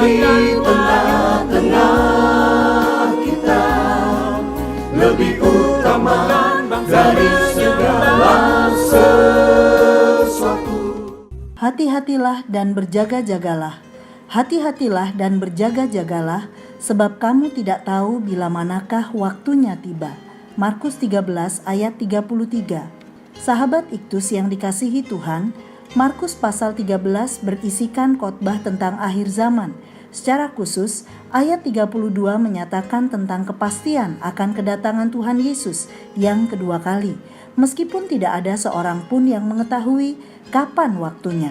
di tengah-tengah kita, lebih utama dari segala sesuatu. Hati-hatilah dan berjaga-jagalah. Hati-hatilah dan berjaga-jagalah, sebab kamu tidak tahu bila manakah waktunya tiba. Markus 13 ayat 33. Sahabat Iktus yang dikasihi Tuhan, Markus pasal 13 berisikan khotbah tentang akhir zaman. Secara khusus, ayat 32 menyatakan tentang kepastian akan kedatangan Tuhan Yesus yang kedua kali, meskipun tidak ada seorang pun yang mengetahui kapan waktunya.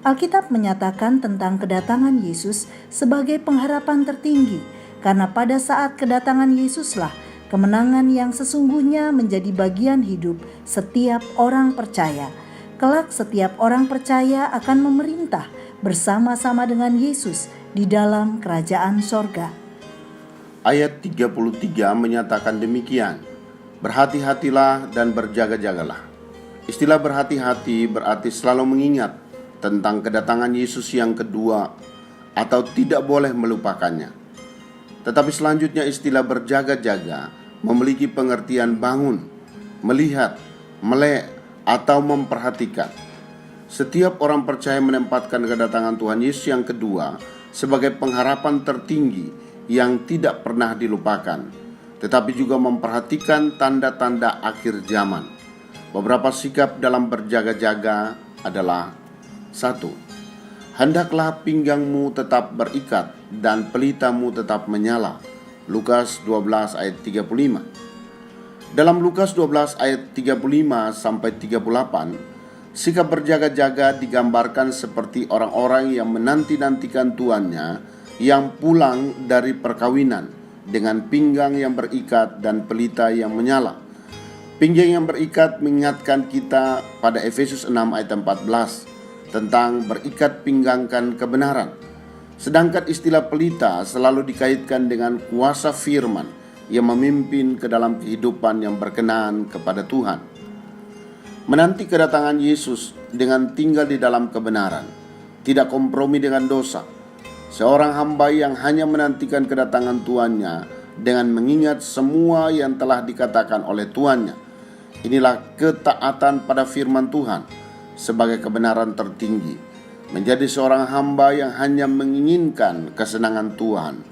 Alkitab menyatakan tentang kedatangan Yesus sebagai pengharapan tertinggi, karena pada saat kedatangan Yesuslah kemenangan yang sesungguhnya menjadi bagian hidup setiap orang percaya. Kelak setiap orang percaya akan memerintah bersama-sama dengan Yesus di dalam kerajaan sorga. Ayat 33 menyatakan demikian, berhati-hatilah dan berjaga-jagalah. Istilah berhati-hati berarti selalu mengingat tentang kedatangan Yesus yang kedua atau tidak boleh melupakannya. Tetapi selanjutnya istilah berjaga-jaga memiliki pengertian bangun, melihat, melek, atau memperhatikan. Setiap orang percaya menempatkan kedatangan Tuhan Yesus yang kedua sebagai pengharapan tertinggi yang tidak pernah dilupakan, tetapi juga memperhatikan tanda-tanda akhir zaman. Beberapa sikap dalam berjaga-jaga adalah: 1. Hendaklah pinggangmu tetap berikat dan pelitamu tetap menyala. Lukas 12 ayat 35. Dalam Lukas 12 ayat 35 sampai 38, sikap berjaga-jaga digambarkan seperti orang-orang yang menanti-nantikan tuannya yang pulang dari perkawinan dengan pinggang yang berikat dan pelita yang menyala. Pinggang yang berikat mengingatkan kita pada Efesus 6 ayat 14 tentang berikat pinggangkan kebenaran. Sedangkan istilah pelita selalu dikaitkan dengan kuasa firman yang memimpin ke dalam kehidupan yang berkenan kepada Tuhan. Menanti kedatangan Yesus dengan tinggal di dalam kebenaran, tidak kompromi dengan dosa. Seorang hamba yang hanya menantikan kedatangan tuannya dengan mengingat semua yang telah dikatakan oleh tuannya. Inilah ketaatan pada firman Tuhan sebagai kebenaran tertinggi, menjadi seorang hamba yang hanya menginginkan kesenangan Tuhan.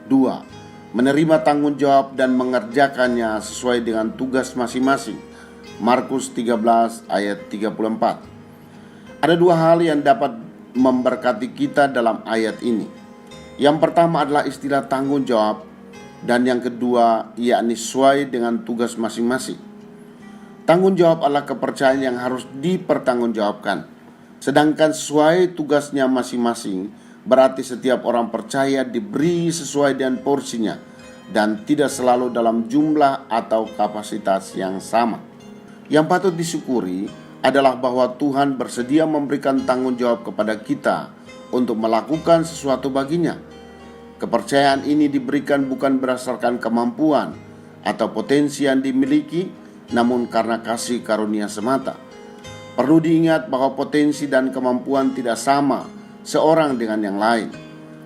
2. Menerima tanggung jawab dan mengerjakannya sesuai dengan tugas masing-masing. Markus 13 ayat 34. Ada dua hal yang dapat memberkati kita dalam ayat ini. Yang pertama adalah istilah tanggung jawab, dan yang kedua yakni sesuai dengan tugas masing-masing. Tanggung jawab adalah kepercayaan yang harus dipertanggungjawabkan. Sedangkan sesuai tugasnya masing-masing berarti setiap orang percaya diberi sesuai dengan porsinya dan tidak selalu dalam jumlah atau kapasitas yang sama. Yang patut disyukuri adalah bahwa Tuhan bersedia memberikan tanggung jawab kepada kita untuk melakukan sesuatu baginya. Kepercayaan ini diberikan bukan berdasarkan kemampuan atau potensi yang dimiliki, namun karena kasih karunia semata. Perlu diingat bahwa potensi dan kemampuan tidak sama seorang dengan yang lain.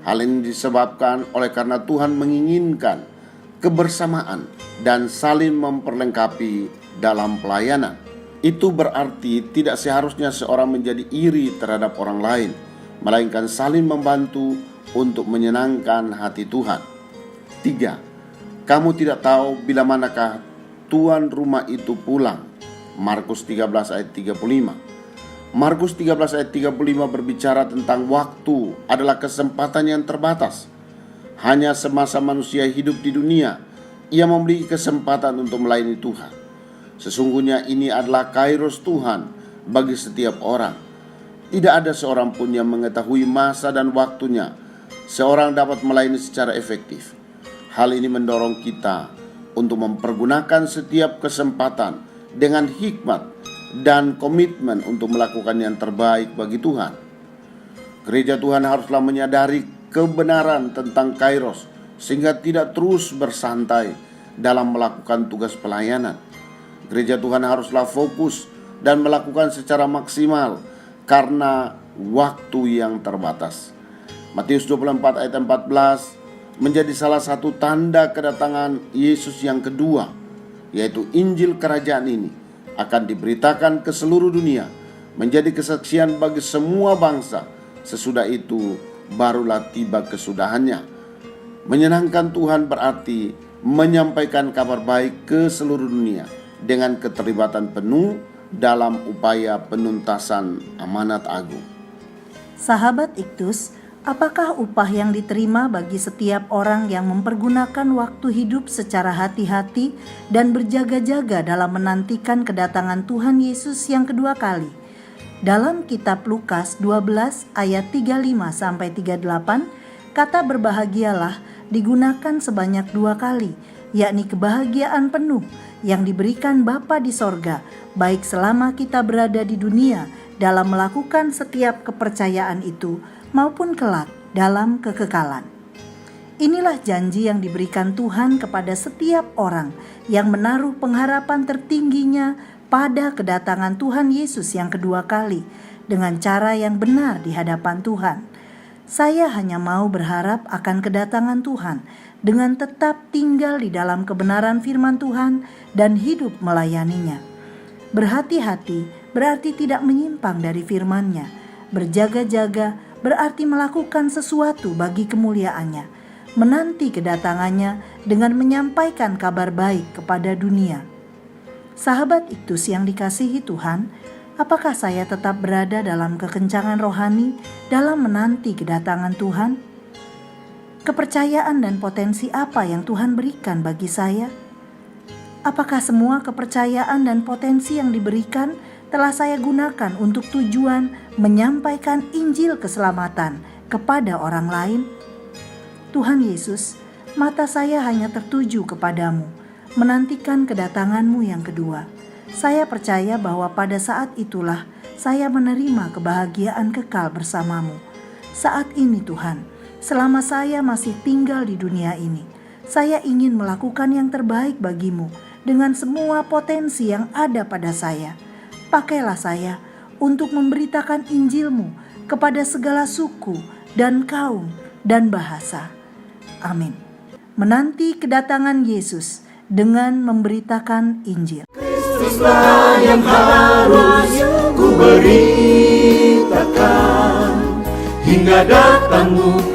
Hal ini disebabkan oleh karena Tuhan menginginkan kebersamaan dan saling memperlengkapi dalam pelayanan. Itu berarti tidak seharusnya seorang menjadi iri terhadap orang lain, melainkan saling membantu untuk menyenangkan hati Tuhan. 3. Kamu tidak tahu bila manakah tuan rumah itu pulang. Markus 13 ayat 35. Markus 13 ayat 35 berbicara tentang waktu adalah kesempatan yang terbatas. Hanya semasa manusia hidup di dunia, ia memiliki kesempatan untuk melayani Tuhan. Sesungguhnya ini adalah kairos Tuhan bagi setiap orang. Tidak ada seorang pun yang mengetahui masa dan waktunya seorang dapat melayani secara efektif. Hal ini mendorong kita untuk mempergunakan setiap kesempatan dengan hikmat dan komitmen untuk melakukan yang terbaik bagi Tuhan. Gereja Tuhan haruslah menyadari kebenaran tentang kairos sehingga tidak terus bersantai dalam melakukan tugas pelayanan. Gereja Tuhan haruslah fokus dan melakukan secara maksimal karena waktu yang terbatas. Matius 24 ayat 14 menjadi salah satu tanda kedatangan Yesus yang kedua, yaitu Injil Kerajaan ini akan diberitakan ke seluruh dunia, menjadi kesaksian bagi semua bangsa. Sesudah itu barulah tiba kesudahannya. Menyenangkan Tuhan berarti menyampaikan kabar baik ke seluruh dunia dengan keterlibatan penuh dalam upaya penuntasan amanat agung. Sahabat Iktus, apakah upah yang diterima bagi setiap orang yang mempergunakan waktu hidup secara hati-hati dan berjaga-jaga dalam menantikan kedatangan Tuhan Yesus yang kedua kali? Dalam kitab Lukas 12 ayat 35-38, kata berbahagialah digunakan sebanyak 2 kali, yakni kebahagiaan penuh yang diberikan Bapa di sorga, baik selama kita berada di dunia dalam melakukan setiap kepercayaan itu, maupun kelak dalam kekekalan. Inilah janji yang diberikan Tuhan kepada setiap orang yang menaruh pengharapan tertingginya pada kedatangan Tuhan Yesus yang kedua kali dengan cara yang benar di hadapan Tuhan. Saya hanya mau berharap akan kedatangan Tuhan dengan tetap tinggal di dalam kebenaran firman Tuhan dan hidup melayaninya. Berhati-hati berarti tidak menyimpang dari firman-Nya. Berjaga-jaga berarti melakukan sesuatu bagi kemuliaannya, menanti kedatangannya dengan menyampaikan kabar baik kepada dunia. Sahabat Iktus yang dikasihi Tuhan, apakah saya tetap berada dalam kekencangan rohani dalam menanti kedatangan Tuhan? Kepercayaan dan potensi apa yang Tuhan berikan bagi saya? Apakah semua kepercayaan dan potensi yang diberikan telah saya gunakan untuk tujuan menyampaikan Injil keselamatan kepada orang lain? Tuhan Yesus, mata saya hanya tertuju kepadamu, menantikan kedatangan-Mu yang kedua. Saya percaya bahwa pada saat itulah saya menerima kebahagiaan kekal bersama-Mu. Saat ini Tuhan, selama saya masih tinggal di dunia ini, saya ingin melakukan yang terbaik bagi-Mu dengan semua potensi yang ada pada saya. Pakailah saya untuk memberitakan Injil-Mu kepada segala suku dan kaum dan bahasa. Amin. Menanti kedatangan Yesus dengan memberitakan Injil. Kristuslah yang harus ku beritakan hingga datangmu